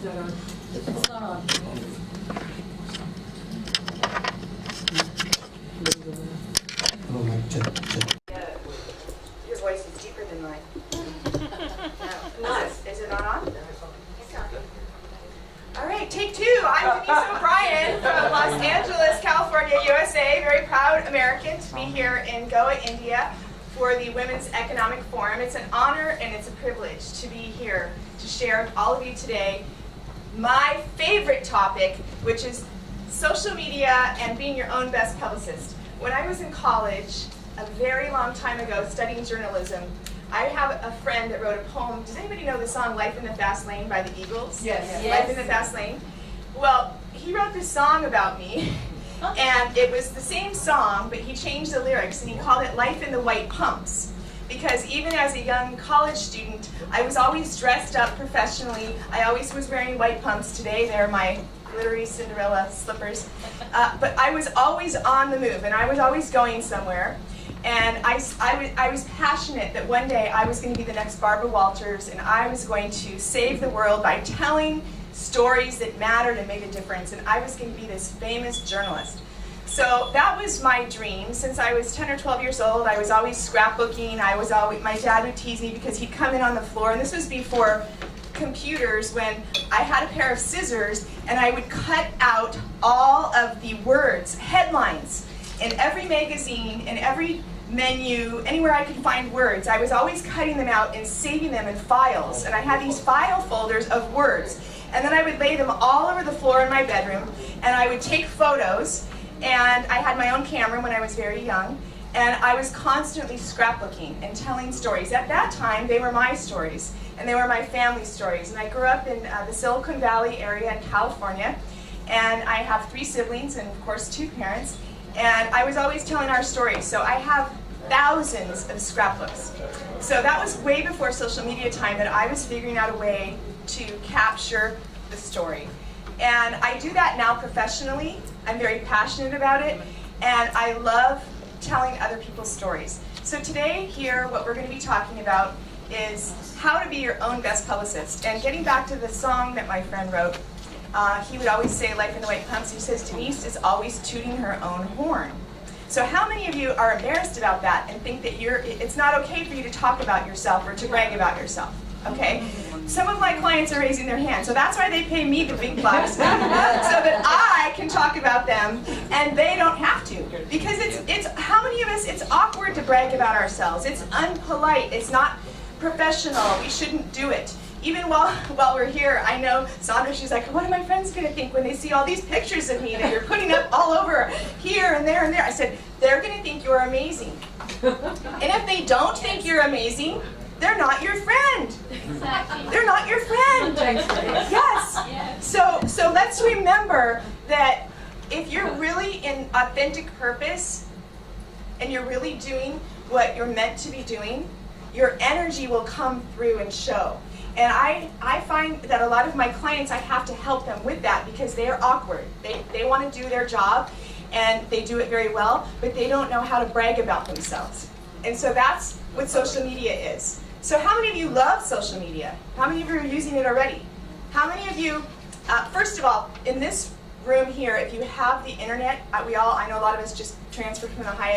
It's not on. Your voice is deeper than mine. No. Is it not on? It's on. All right, take two. I'm Denise O'Brien from Los Angeles, California, USA. Very proud American to be here in Goa, India for the Women's Economic Forum. It's an honor and it's a privilege to be here to share with all of you today my favorite topic, which is social media and being your own best publicist. When I was in college, a very long time ago, studying journalism, I have a friend that wrote a poem. Does anybody know the song Life in the Fast Lane by the Eagles? Yes. Life in the Fast Lane? Well, he wrote this song about me, and it was the same song, but he changed the lyrics, and he called it Life in the White Pumps. Because even as a young college student, I was always dressed up professionally. I always was wearing white pumps. Today, they're my glittery Cinderella slippers. But I was always on the move, and I was always going somewhere. And I was passionate that one day I was going to be the next Barbara Walters, and I was going to save the world by telling stories that mattered and made a difference. And I was going to be this famous journalist. So that was my dream. Since I was 10 or 12 years old, I was always scrapbooking. My dad would tease me because he'd come in on the floor, and this was before computers, when I had a pair of scissors and I would cut out all of the words, headlines, in every magazine, in every menu, anywhere I could find words. I was always cutting them out and saving them in files, and I had these file folders of words, and then I would lay them all over the floor in my bedroom, and I would take photos. And I had my own camera when I was very young, and I was constantly scrapbooking and telling stories. At that time, they were my stories, and they were my family stories. And I grew up in the Silicon Valley area in California, and I have 3 siblings and, of course, 2 parents, and I was always telling our stories. So I have thousands of scrapbooks. So that was way before social media time that I was figuring out a way to capture the story. And I do that now professionally. I'm very passionate about it, and I love telling other people's stories. So today here, what we're going to be talking about is how to be your own best publicist. And getting back to the song that my friend wrote, he would always say, Life in the White Pumps, he says, Denise is always tooting her own horn. So how many of you are embarrassed about that and think that it's not okay for you to talk about yourself or to brag about yourself? Okay? Some of my clients are raising their hands, so that's why they pay me the big bucks, so that I can talk about them and they don't have to. Because it's how many of us, it's awkward to brag about ourselves. It's unpolite. It's not professional. We shouldn't do it. Even while we're here, I know Sandra, she's like, what are my friends going to think when they see all these pictures of me that you're putting up all over here and there and there? I said, they're going to think you're amazing. And if they don't think you're amazing, they're not your friend. Exactly. They're not your friend. Yes. So let's remember that if you're really in authentic purpose and you're really doing what you're meant to be doing, your energy will come through and show. And I find that a lot of my clients, I have to help them with that because they are awkward. They want to do their job and they do it very well, but they don't know how to brag about themselves. And so that's what social media is. So how many of you love social media? How many of you are using it already? How many of you, first of all, in this room here, if you have the internet, I know a lot of us just transferred from the Hyatt